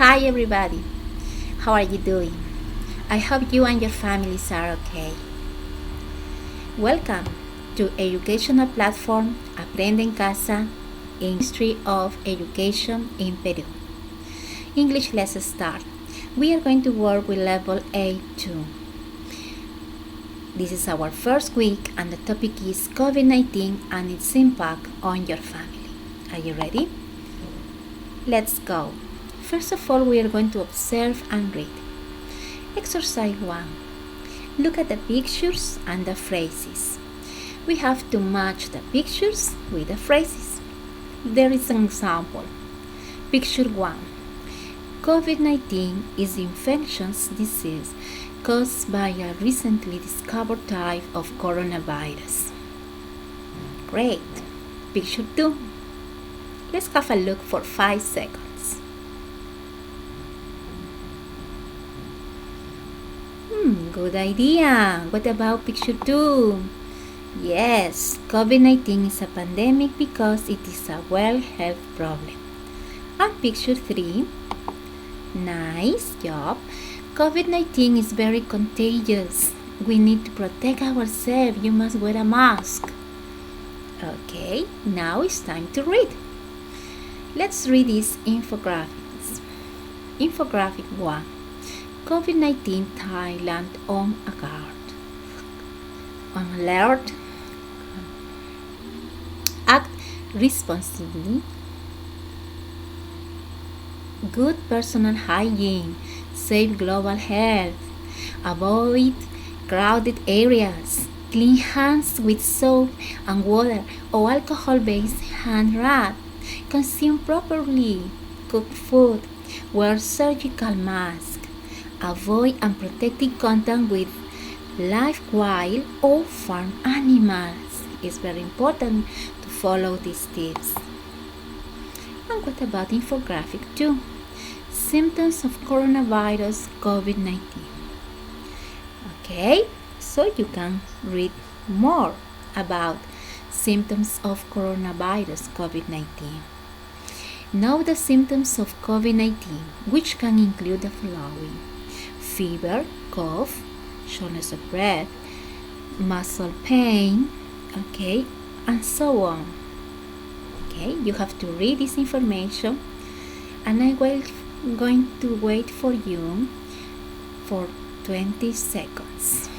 Hi everybody, how are you doing? I hope you and your families are okay. Welcome to educational platform Aprende en Casa, History of Education in Peru. English, let's start. We are going to work with level A2. This is our first week and the topic is COVID-19 and its impact on your family. Are you ready? Let's go. First of all, we are going to observe and read. Exercise 1. Look at the pictures and the phrases. We have to match the pictures with the phrases. There is an example. Picture 1. COVID-19 is the infectious disease caused by a recently discovered type of coronavirus. Great. Picture 2. Let's have a look for 5 seconds. Good idea. What about picture 2? Yes, COVID-19 is a pandemic because it is a world health problem. And picture 3? Nice job. COVID-19 is very contagious. We need to protect ourselves. You must wear a mask. Okay, now it's time to read. Let's read these infographics. Infographic 1. COVID-19 Thailand on alert. Act responsibly. Good personal hygiene. Save global health. Avoid crowded areas. Clean hands with soap and water or alcohol-based hand rub. Consume properly. Cook food. Wear surgical mask. Avoid unprotected contact with live wild or farm animals. It's very important to follow these tips. And what about infographic 2? Symptoms of coronavirus COVID-19. Okay, so you can read more about symptoms of coronavirus COVID-19. Know the symptoms of COVID-19, which can include the following: fever, cough, shortness of breath, muscle pain, okay, and so on. Okay, you have to read this information, and I will going to wait for you for 20 seconds.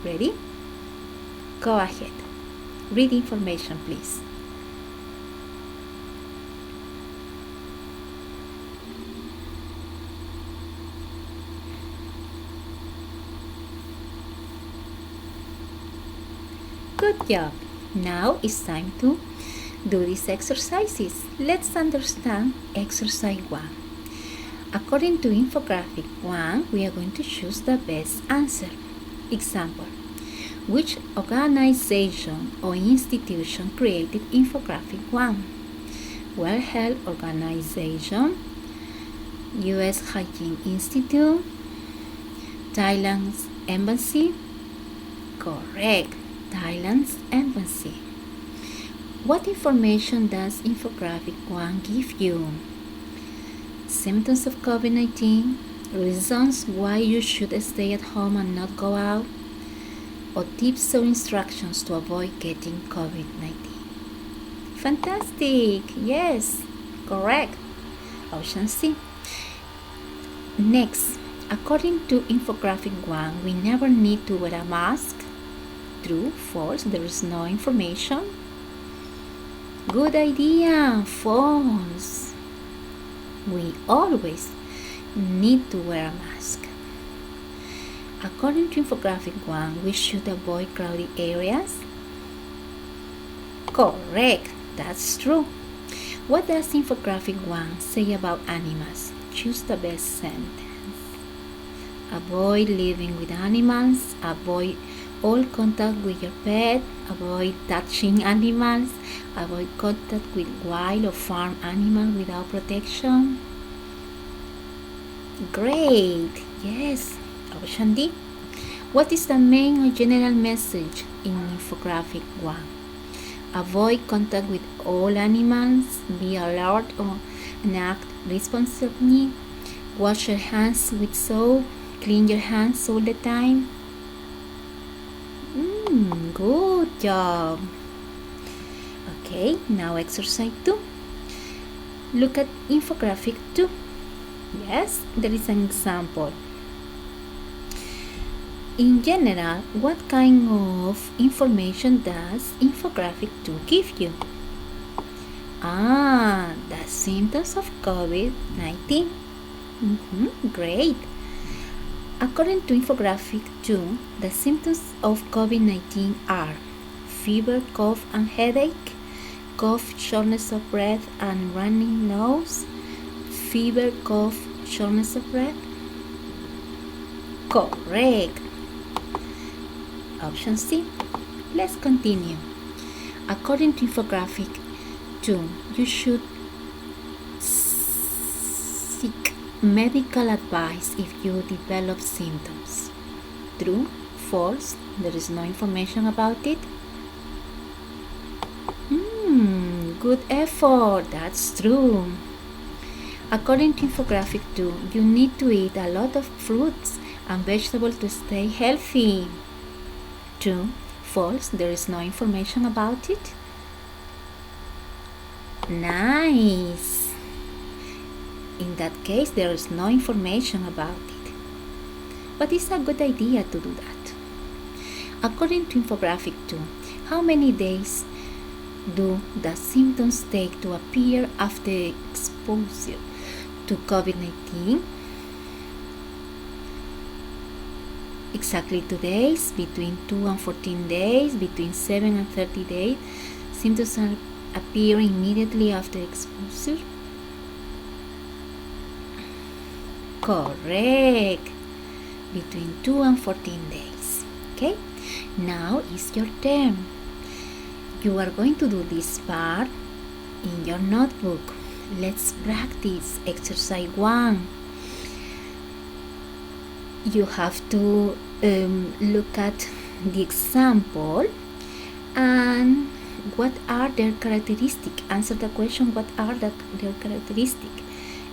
Ready? Go ahead. Read information, please. Good job. Now it's time to do these exercises. Let's understand exercise 1. According to infographic 1, we are going to choose the best answer. Example: which organization or institution created infographic 1? World Health Organization, U.S. Hygiene Institute, Thailand's Embassy. Correct. Thailand's Embassy. What information does infographic 1 give you? Symptoms of COVID-19, reasons why you should stay at home and not go out, or tips or instructions to avoid getting COVID-19. Fantastic! Yes, correct. Option C. Next, according to infographic 1, we never need to wear a mask. True, false, there is no information. Good idea, false. We always need to wear a mask. According to infographic 1, we should avoid crowded areas. Correct, that's true. What does infographic 1 say about animals? Choose the best sentence. Avoid living with animals. Avoid all contact with your pet. Avoid touching animals. Avoid contact with wild or farm animals without protection. Great! Yes. Option D. What is the main or general message in infographic 1? Avoid contact with all animals. Be alert and act responsibly. Wash your hands with soap. Clean your hands all the time. Good job. Okay, now exercise 2. Look at infographic 2. Yes, there is an example. In general, what kind of information does infographic 2 give you? The symptoms of COVID-19. Great. According to infographic 2, the symptoms of COVID-19 are fever, cough and headache, cough, shortness of breath and runny nose, fever, cough, shortness of breath. Correct. Option C. Let's continue. According to infographic 2, you should seek medical advice if you develop symptoms. True, false, there is no information about it. Good effort, that's true. According to infographic 2, you need to eat a lot of fruits and vegetables to stay healthy. True, false, there is no information about it. Nice. In that case, there is no information about it. But it's a good idea to do that. According to infographic 2, how many days do the symptoms take to appear after exposure to COVID-19? Exactly 2 days, between 2 and 14 days, between 7 and 30 days. Symptoms appear immediately after exposure. Correct. Between 2 and 14 days. Okay, now is your turn. You are going to do this part in your notebook. Let's practice exercise 1. You have to look at the example and what are their characteristics. Answer the question, what are their characteristics?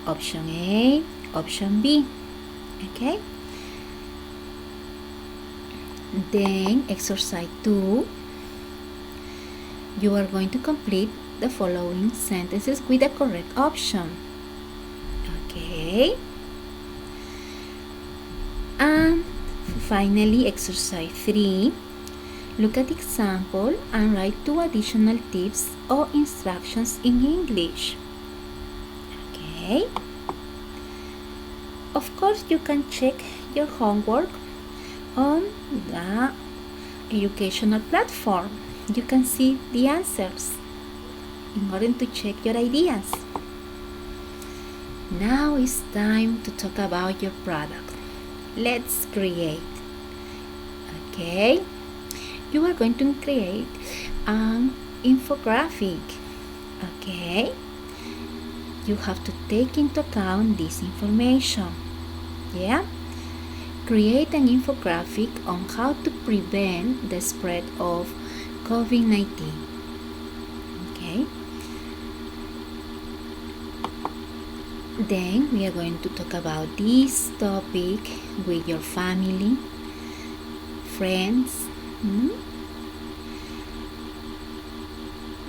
Option A, option B. Okay? Then exercise 2, you are going to complete the following sentences with the correct option. Okay? And finally, exercise 3, look at the example and write 2 additional tips or instructions in English. Okay? Of course, you can check your homework on the educational platform. You can see the answers in order to check your ideas. Now it's time to talk about your product. Let's create. Okay, you are going to create an infographic. Okay, you have to take into account this information. Yeah, create an infographic on how to prevent the spread of COVID-19. Okay, then we are going to talk about this topic with your family, friends,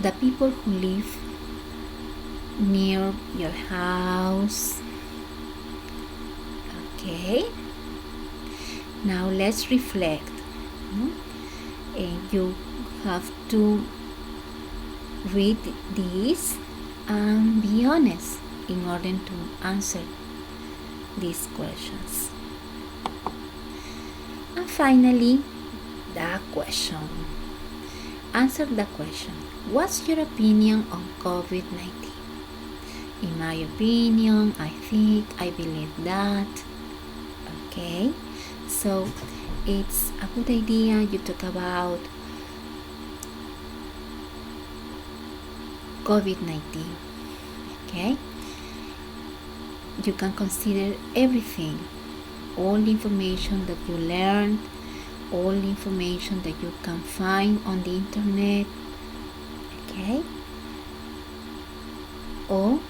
the people who live near your house. Okay, now let's reflect. And you have to read this and be honest in order to answer these questions. And finally, the question. Answer the question. What's your opinion on COVID-19? In my opinion, I think, I believe that. Okay, so it's a good idea you talk about COVID-19. Okay, you can consider everything, all the information that you learned, all the information that you can find on the internet. Okay, or